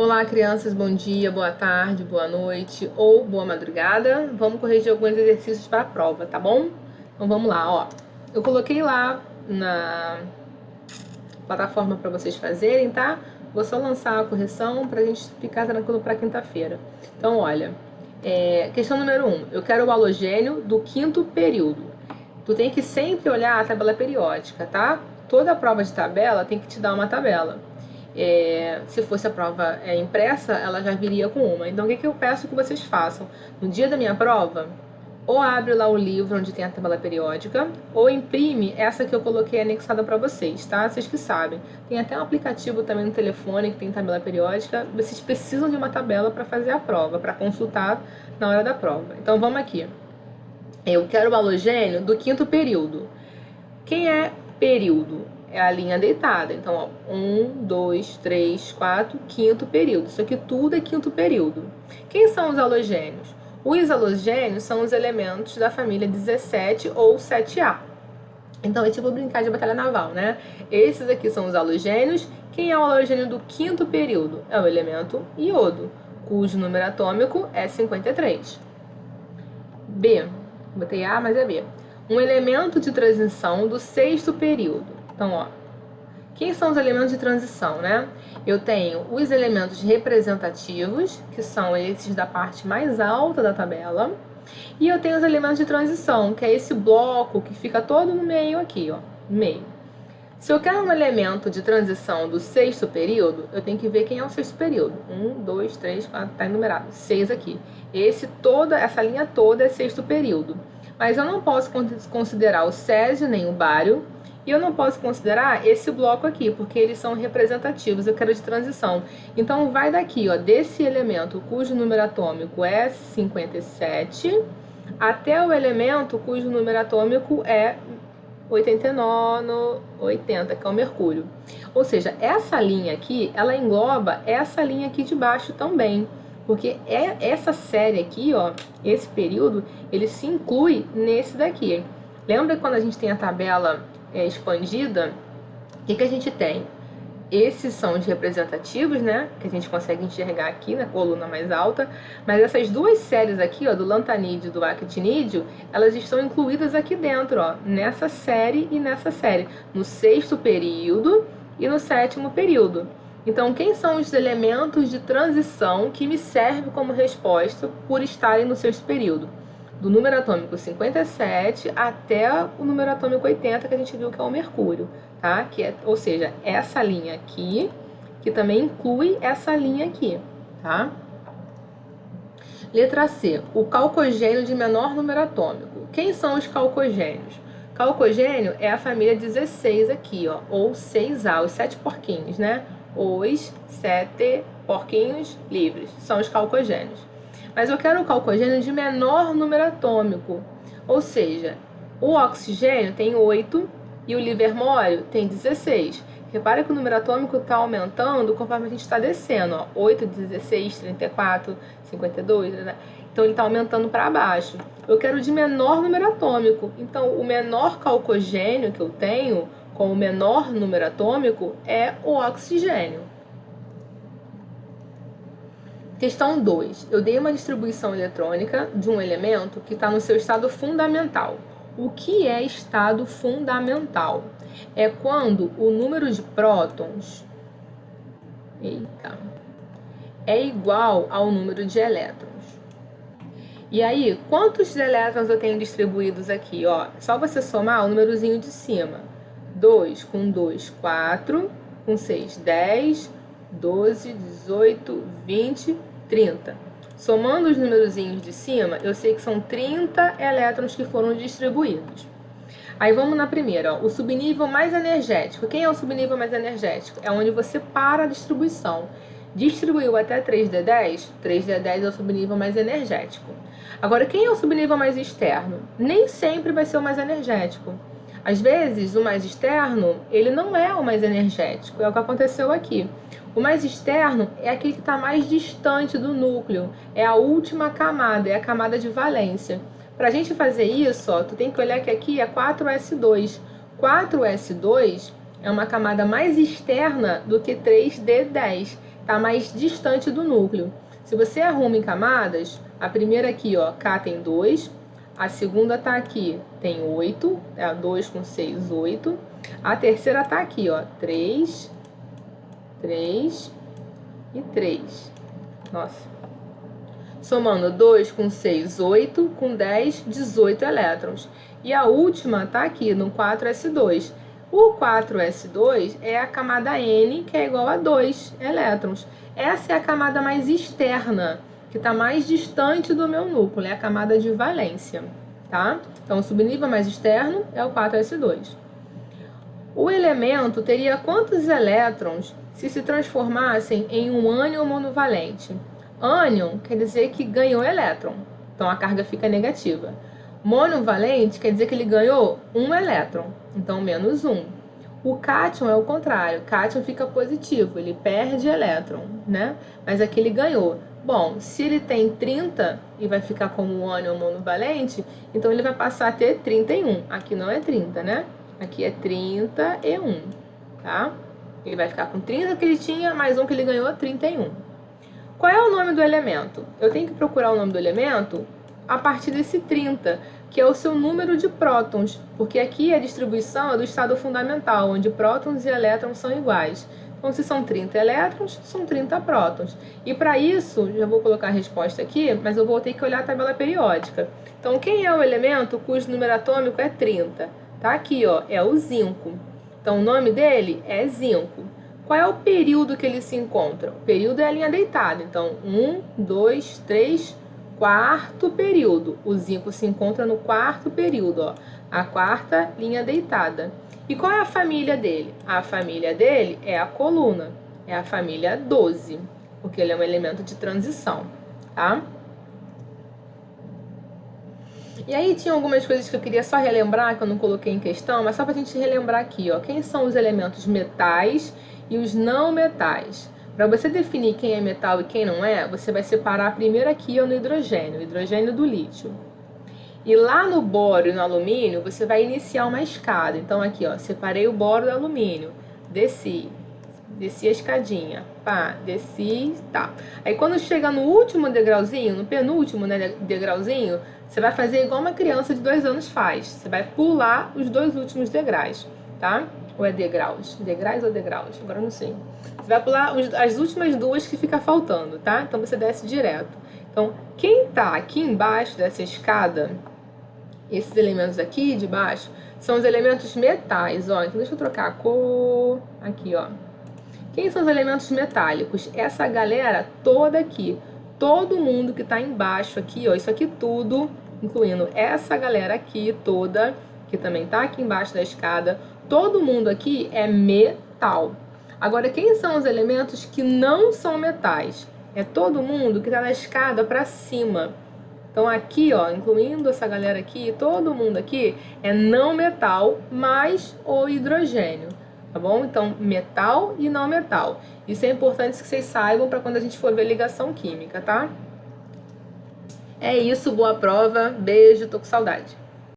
Olá, crianças, bom dia, boa tarde, boa noite ou boa madrugada. Vamos corrigir alguns exercícios para a prova, tá bom? Então vamos lá, ó. Eu coloquei lá na plataforma para vocês fazerem, tá? Vou só lançar a correção pra gente ficar tranquilo para quinta-feira. Então, olha, questão número 1. Eu quero o halogênio do quinto período. Tu tem que sempre olhar a tabela periódica, tá? Toda prova de tabela tem que te dar uma tabela. Se fosse a prova impressa, ela já viria com uma. Então, o que eu peço que vocês façam? No dia da minha prova, ou abre lá o livro onde tem a tabela periódica, ou imprime essa que eu coloquei anexada para vocês, tá? Vocês que sabem. Tem até um aplicativo também no telefone que tem tabela periódica. Vocês precisam de uma tabela para fazer a prova, para consultar na hora da prova. Então, vamos aqui. Eu quero o halogênio do quinto período. Quem é período? É a linha deitada. Então, ó, 1, 2, 3, 4, quinto período. Isso aqui tudo é quinto período. Quem são os halogênios? Os halogênios são os elementos da família 17 ou 7A. Então, é tipo brincar de batalha naval, né? Esses aqui são os halogênios. Quem é o halogênio do quinto período? É o elemento iodo, cujo número atômico é 53. B. Botei A, mas é B. Um elemento de transição do sexto período. Então, ó, quem são os elementos de transição, né? Eu tenho os elementos representativos, que são esses da parte mais alta da tabela, e eu tenho os elementos de transição, que é esse bloco que fica todo no meio aqui, ó, no meio. Se eu quero um elemento de transição do sexto período, eu tenho que ver quem é o sexto período. 1, 2, 3, 4, tá enumerado. 6 aqui. Essa linha toda é sexto período. Mas eu não posso considerar o césio nem o bário, e eu não posso considerar esse bloco aqui, porque eles são representativos, eu quero de transição. Então, vai daqui, ó, desse elemento cujo número atômico é 57, até o elemento cujo número atômico é 89, 80, que é o mercúrio. Ou seja, essa linha aqui, ela engloba essa linha aqui de baixo também. Porque essa série aqui, ó, esse período, ele se inclui nesse daqui. Lembra quando a gente tem a tabela expandida? O que a gente tem? Esses são os representativos, né? Que a gente consegue enxergar aqui na coluna mais alta. Mas essas duas séries aqui, ó, do lantanídeo e do actinídeo, elas estão incluídas aqui dentro, ó, nessa série e nessa série. No sexto período e no sétimo período. Então, quem são os elementos de transição que me servem como resposta por estarem no sexto período? Do número atômico 57 até o número atômico 80, que a gente viu que é o mercúrio, tá? Ou seja, essa linha aqui, que também inclui essa linha aqui, tá? Letra C, o calcogênio de menor número atômico. Quem são os calcogênios? Calcogênio é a família 16 aqui, ó, ou 6A, os 7 porquinhos, né? Os 7 porquinhos livres são os calcogênios. Mas eu quero o calcogênio de menor número atômico. Ou seja, o oxigênio tem 8 e o livermório tem 16. Repara que o número atômico está aumentando conforme a gente está descendo. Ó. 8, 16, 34, 52, né? Então ele está aumentando para baixo. Eu quero de menor número atômico. Então o menor calcogênio que eu tenho com o menor número atômico é o oxigênio. Questão 2. Eu dei uma distribuição eletrônica de um elemento que está no seu estado fundamental. O que é estado fundamental? É quando o número de prótons é igual ao número de elétrons. E aí, quantos elétrons eu tenho distribuídos aqui? Ó, só você somar o númerozinho de cima. 2 com 2, 4, com 6, 10, 12, 18, 20, 30. Somando os numerozinhos de cima, eu sei que são 30 elétrons que foram distribuídos. Aí vamos na primeira, ó, o subnível mais energético. Quem é o subnível mais energético? É onde você para a distribuição. Distribuiu até 3D10, 3D10 é o subnível mais energético. Agora, quem é o subnível mais externo? Nem sempre vai ser o mais energético. Às vezes, o mais externo, ele não é o mais energético, é o que aconteceu aqui. O mais externo é aquele que está mais distante do núcleo, é a última camada, é a camada de valência. Para a gente fazer isso, ó, tu tem que olhar que aqui é 4s2. 4s2 é uma camada mais externa do que 3D10, tá mais distante do núcleo. Se você arruma em camadas, a primeira aqui, ó, K tem 2, a segunda tá aqui, tem 8, 2 com 6, 8. A terceira tá aqui, ó, 3, 3 e 3. Nossa. Somando 2 com 6, 8, com 10, 18 elétrons. E a última tá aqui, no 4s2. O 4s2 é a camada N, que é igual a 2 elétrons. Essa é a camada mais externa, que está mais distante do meu núcleo, é a camada de valência, tá? Então, o subnível mais externo é o 4s2. O elemento teria quantos elétrons se transformassem em um ânion monovalente? Ânion quer dizer que ganhou elétron, então a carga fica negativa. Monovalente quer dizer que ele ganhou um elétron, então menos 1. O cátion é o contrário, cátion fica positivo, ele perde elétron, né? Mas aqui ele ganhou. Bom, se ele tem 30 e vai ficar como um ânion monovalente, então ele vai passar a ter 31. Aqui não é 30, né? Aqui é 31, tá? Ele vai ficar com 30 que ele tinha, mais um que ele ganhou, 31. Qual é o nome do elemento? Eu tenho que procurar o nome do elemento a partir desse 30, que é o seu número de prótons, porque aqui a distribuição é do estado fundamental, onde prótons e elétrons são iguais. Então, se são 30 elétrons, são 30 prótons. E para isso, já vou colocar a resposta aqui, mas eu vou ter que olhar a tabela periódica. Então, quem é o elemento cujo número atômico é 30? Tá aqui, ó, é o zinco. Então, o nome dele é zinco. Qual é o período que ele se encontra? O período é a linha deitada. Então, 1, 2, 3, quarto período. O zinco se encontra no quarto período, ó, a quarta linha deitada. E qual é a família dele? A família dele é a coluna, é a família 12, porque ele é um elemento de transição, tá? E aí tinha algumas coisas que eu queria só relembrar, que eu não coloquei em questão, mas só pra gente relembrar aqui, ó, quem são os elementos metais e os não metais. Para você definir quem é metal e quem não é, você vai separar primeiro aqui ó, no hidrogênio, o hidrogênio do lítio. E lá no bório e no alumínio, você vai iniciar uma escada. Então aqui, ó, separei o bório do alumínio, desci a escadinha, pá, desci, tá. Aí quando chega no último degrauzinho, no penúltimo, né, degrauzinho, você vai fazer igual uma criança de 2 anos faz. Você vai pular os 2 últimos degraus, tá? Ou é degraus? Degraus ou degraus? Agora eu não sei. Você vai pular as últimas 2 que fica faltando, tá? Então você desce direto. Então, quem tá aqui embaixo dessa escada, esses elementos aqui de baixo, são os elementos metais, ó. Então deixa eu trocar a cor. Aqui, ó. Quem são os elementos metálicos? Essa galera toda aqui. Todo mundo que tá embaixo aqui, ó. Isso aqui tudo, incluindo essa galera aqui toda, que também tá aqui embaixo da escada. Todo mundo aqui é metal. Agora, quem são os elementos que não são metais? É todo mundo que tá na escada para cima. Então aqui, ó, incluindo essa galera aqui, todo mundo aqui é não metal, mais o hidrogênio, tá bom? Então, metal e não metal. Isso é importante que vocês saibam para quando a gente for ver ligação química, tá? É isso, boa prova, beijo, tô com saudade.